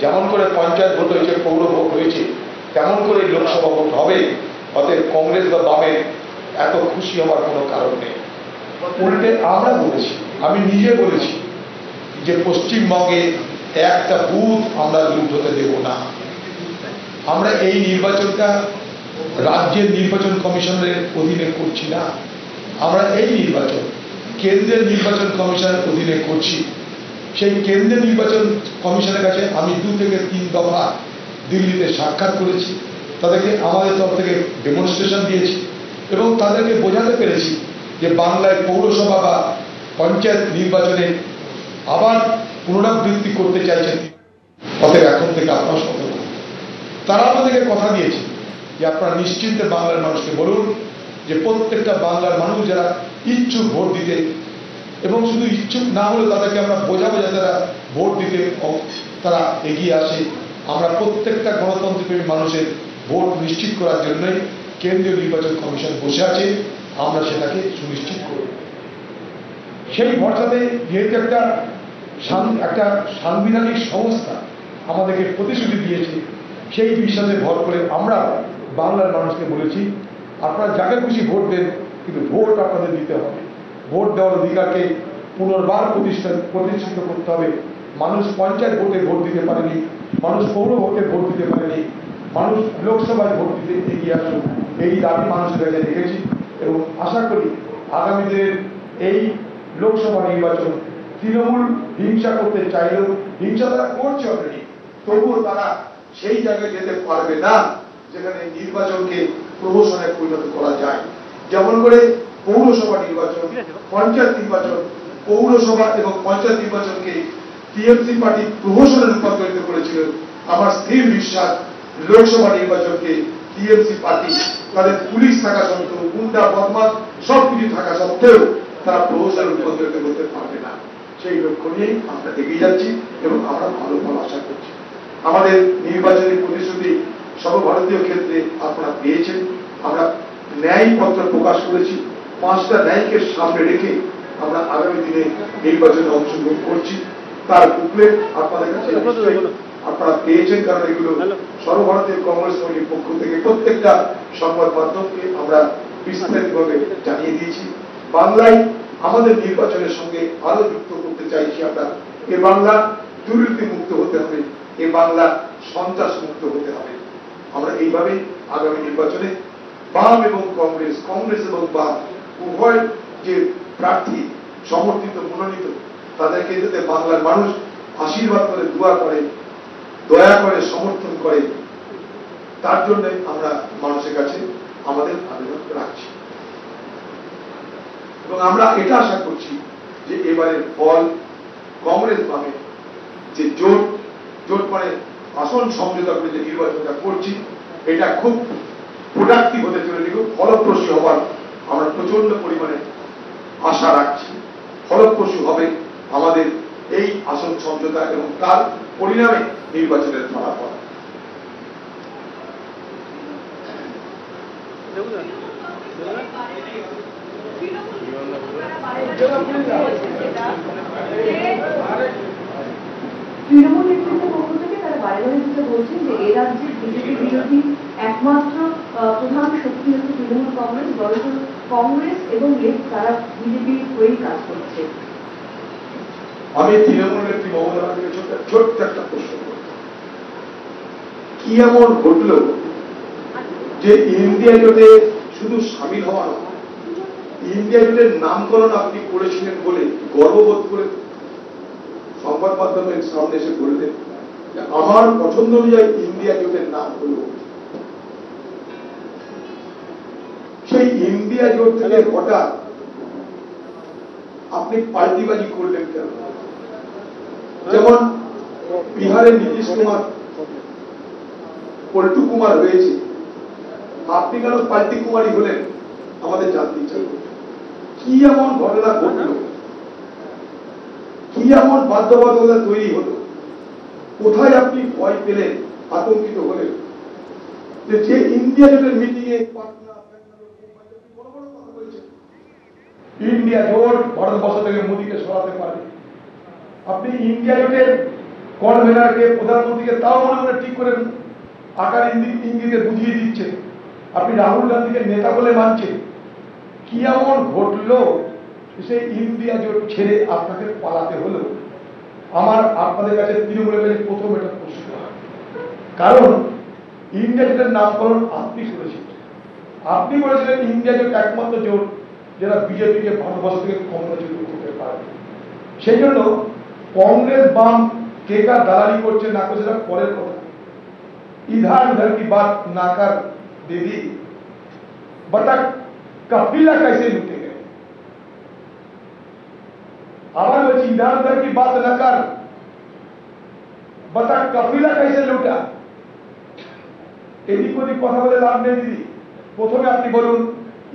যেমন করে পঞ্চায়েত ভোট হয়েছে, পৌর ভোট হয়েছে, তেমন করে লোকসভা ভোট হবে। অতএব কংগ্রেস বা বামের এত খুশি হওয়ার কোনো কারণ নেই। উল্টে আমরা বলেছি, আমি নিজে বলেছি যে পশ্চিমবঙ্গে একটা বুথ আমরা লুট হতে দেব না। আমরা এই নির্বাচনটা রাজ্যের নির্বাচন কমিশনের অধীনে করছি না, আমরা এই নির্বাচন কেন্দ্রের নির্বাচন কমিশনের অধীনে করছি। সেই কেন্দ্রীয় নির্বাচন কমিশনের কাছে আমি 2 থেকে 3 দফা দিল্লিতে সাক্ষাৎ করেছি, তাদেরকে আমাদের তরফ থেকে ডেমনস্ট্রেশন দিয়েছি এবং তাদেরকে বোঝাতে পেরেছি যে বাংলায় পৌরসভা বা পঞ্চায়েত নির্বাচনে আবার পুনরাবৃত্তি করতে চাইছেন। অতএব এখন থেকে আপনারা সতর্ক। তারা আমাদেরকে কথা দিয়েছে যে আপনারা নিশ্চিন্তে বাংলার মানুষকে বলুন যে প্রত্যেকটা বাংলার মানুষ যারা ইচ্ছুক ভোট দিতে, এবং শুধু ইচ্ছুক না হলে তাদেরকে আমরা বোঝাবো যাতে তারা ভোট দিতে তারা এগিয়ে আসে। আমরা প্রত্যেকটা গণতন্ত্রপ্রেমী মানুষের ভোট নিশ্চিত করার জন্যই কেন্দ্রীয় নির্বাচন কমিশন বসে আছে, আমরা সেটাকে সুনিশ্চিত করব। সেই ভরসাতে যেহেতু একটা সাংবিধানিক সংস্থা আমাদেরকে প্রতিশ্রুতি দিয়েছে, সেই বিশ্বাসে ভর করে আমরা বাংলার মানুষকে বলেছি আপনারা যাকে খুশি ভোট দেন, কিন্তু ভোট আপনাদের দিতে হবে। ভোট দেওয়ার অধিকারকে পুনর্বার প্রতিষ্ঠিত করতে হবে। মানুষ পঞ্চায়েত ভোটে ভোট দিতে পারেনি, মানুষ পৌর ভোটে ভোট দিতে পারেনি, মানুষ লোকসভায় ভোট দিতে এগিয়ে আসুন, এই দাবি মানুষের কাছে রেখেছি। এবং আশা করি আগামী দিনের এই লোকসভা নির্বাচন তৃণমূল হিংসা করতে চাইলেও, হিংসা তারা করছে অলরেডি, তবুও তারা সেই জায়গায় যেতে পারবে না যেখানে নির্বাচনকে প্রহসনে পরিণত করা যায়। যেমন করে পৌরসভা নির্বাচন, পঞ্চায়েত নির্বাচন, পৌরসভা এবং পঞ্চায়েত নির্বাচনকে টিএমসি পার্টি প্রহসনে রূপান্তরিত করেছিল, আমার স্থির বিশ্বাস লোকসভা নির্বাচনকে টিএমসি পার্টি তাদের পুলিশ থাকা সত্ত্বেও, গুন্ডা বদমাশ সবকিছু থাকা সত্ত্বেও তারা প্রহসনে রূপান্তরিত করতে পারবে না। সেই লক্ষ্য নিয়েই আমরা এগিয়ে যাচ্ছি এবং আমরা ভালো ফল আশা করছি। আমাদের নির্বাচনী প্রতিশ্রুতি সর্বভারতীয় ক্ষেত্রে আপনারা পেয়েছেন। আমরা ন্যায় পত্র প্রকাশ করেছি, 5টা ন্যায়কে সামনে রেখে আমরা আগামী দিনে নির্বাচনে অংশগ্রহণ করছি। তার বুকলেট আপনাদের কাছে আপনারা পেয়েছেন, কারণ এগুলো সর্বভারতীয় কংগ্রেস কমিটির পক্ষ থেকে প্রত্যেকটা সংবাদ মাধ্যমকে আমরা বিস্তারিতভাবে জানিয়ে দিয়েছি। বাংলায় আমাদের নির্বাচনের সঙ্গে আরো যুক্ত করতে চাইছি আমরা। এ বাংলা দুর্নীতি মুক্ত হতে হবে, এ বাংলা সন্ত্রাস মুক্ত হতে হবে। আমরা এইভাবে আগামী নির্বাচনে বাম এবং কংগ্রেস, কংগ্রেস এবং বাম উভয় যে প্রার্থী সমর্থিত মনোনীত, তাদেরকে যাতে বাংলার মানুষ আশীর্বাদ করে, দোয়া করে, দয়া করে, সমর্থন করে, তার জন্য আমরা মানুষের কাছে আমাদের আবেদন রাখছি। এবং আমরা এটা আশা করছি যে এবারের ফল কংগ্রেস বামে যে জোট মানে আসন সমঝোতা করে যে নির্বাচনটা করছি, এটা খুব প্রোডাক্টিভ হতে চলেছে, খুব ফলপ্রসূ হবার আমরা প্রচন্ড পরিমাণে আশা রাখছি। ফলপ্রসূ হবে আমাদের এই আসন সমঝোতা এবং তার পরিণামে নির্বাচনের ফলাফল। তৃণমূল নেতৃত্বের পক্ষ থেকে তারা বারে বারে যেটা বলছেন যে এই রাজ্যের বিজেপি বিরোধী একমাত্র প্রধান শক্তি হচ্ছে তৃণমূল কংগ্রেস, বরঞ্চ কংগ্রেস এবং লেফট তারা বিজেপির হয়েই কাজ করছে। আমি তৃণমূল নেত্রী মমতা ব্যানার্জিকে ছোট্ট একটা প্রশ্ন করব, কি এমন ঘটল যে ইন্ডিয়া জোটে শুধু সামিল হওয়া নয়, ইন্ডিয়া জোটের নামকরণ আপনি করেছিলেন বলে গর্ববোধ করে সংবাদ মাধ্যমের সামনে এসে বললেন যে আমার পছন্দ অনুযায়ী ইন্ডিয়া জোটের নাম হল। সেই ইন্ডিয়া জোট থেকে হঠাৎ আপনি পাল্টিবাজি করলেন কেন? যেমন বিহারের নীতিশ কুমার পল্টু কুমার হয়েছে, আপনি কেন পাল্টি কুমারী হলেন? আমাদের জানতে ইচ্ছা করছে কি এমন ঘটনা ঘটল, কি এমন বাধ্যবাধকতা তৈরি হলো, কোথায় আপনি ভয় পেলেন, আতঙ্কিত হলেন যে ইন্ডিয়া জোটের মিটিং এ ইন্ডিয়া জোট ভারতবর্ষ থেকে মোদীকে সরাতে পারে। আপনি ইন্ডিয়া জোটের কনভেনারকে প্রধানমন্ত্রীকে তাও মনে মনে ঠিক করে আকার ইঙ্গিতে বুঝিয়ে দিচ্ছে, আপনি রাহুল গান্ধীকে নেতা বলে মানছেন। কি এমন ঘটলো সেই ইন্ডিয়া জোট ছেড়ে আপনাকে পালাতে হলো? আমার আপনাদের কাছে তৃণমূলের কাছে প্রথম এটা প্রশ্ন, কারণ ইন্ডিয়া জোটের নামকরণ আপনি করেছিলেন। আপনি বলেছিলেন ইন্ডিয়া জোট একমাত্র জোট যারা বিজেপিকে ভারতবর্ষ থেকে ক্ষমতাচ্যুত করতে পারে। সেই জন্য কংগ্রেস বাম কে কার দালালি করছে না করছে সেটা পরের কথা। इधर उधर की बात ना कर दीदी, बता कपिला कैसे लूटे गए। आवाज बची, इधर उधर की बात न कर, बता कपिला कैसे लूटा। এদিক ওদিক কথা বলে লাভ নেই দিদি। প্রথমে আপনি বলুন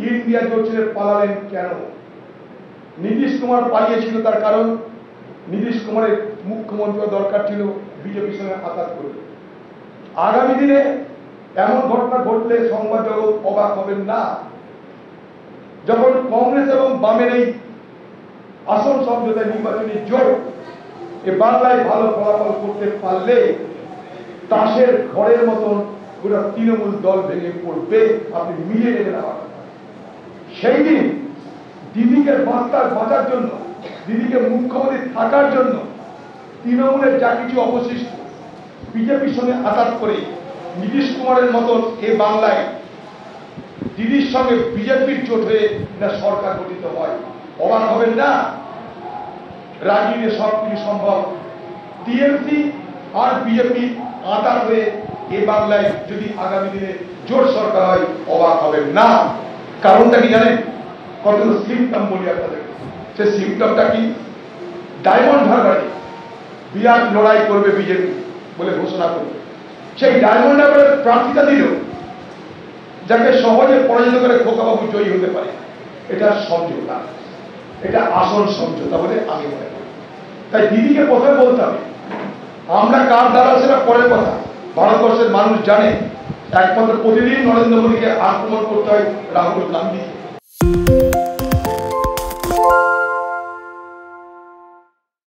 ইন্ডিয়া জোট ছেড়ে পালালেন কেন? নীতিশ কুমার পালিয়েছিল, তার কারণ নীতিশ কুমারের মুখ্যমন্ত্রী দরকার ছিল, বিজেপির সঙ্গে আঘাত করবে। আগামী দিনে এমন ঘটনা ঘটলে সংবাদ জগৎ অবাক হবেন না। যখন কংগ্রেস এবং বামের এই আসন সমঝোতা নির্বাচনী জোট এ বাংলায় ভালো ফলাফল করতে পারলে তাসের ঘরের মতন গোটা তৃণমূল দল ভেঙে পড়বে, আপনি মিলিয়ে নেবেন। আমার সেই দিন দিদিকে বাঁচার জন্য, দিদিকে মুখ্যমন্ত্রী থাকার জন্য তৃণমূলের যা কিছু অবশিষ্ট বিজেপির সঙ্গে আঘাত করে নীতিশ কুমারের মতন এ বাংলায় দিদির সঙ্গে বিজেপির জোট হয়ে না সরকার গঠিত হয়, অবাক হবেন না। রাজনীতিতে সবকিছু সম্ভব। টিএমসি আর বিজেপি আঘাত হয়ে এ বাংলায় যদি আগামী দিনে জোট সরকার হয়, অবাক হবেন না। কারণটা কি জানেন? কতগুলো সিমটম বলি আপনাদের। সে সিমটমটা কি? ডায়মন্ড হারবারে বিরাট লড়াই করবে বিজেপি বলে ঘোষণা করবে, সেই ডায়মন্ড হারবারের প্রার্থীতা দিল যাকে সহজে পরাজিত করে খোকাবাবু জয়ী হতে পারে। এটা সমঝোতা, এটা আসল সমঝোতা বলে আমি মনে করি। তাই দিদিকে প্রথমে বলতে হবে, আমরা কার দ্বারা সেটা পরের কথা। ভারতবর্ষের মানুষ জানে একমাত্র প্রতিদিন নরেন্দ্র মোদীকে আক্রমণ করতে হয় রাহুল গান্ধী।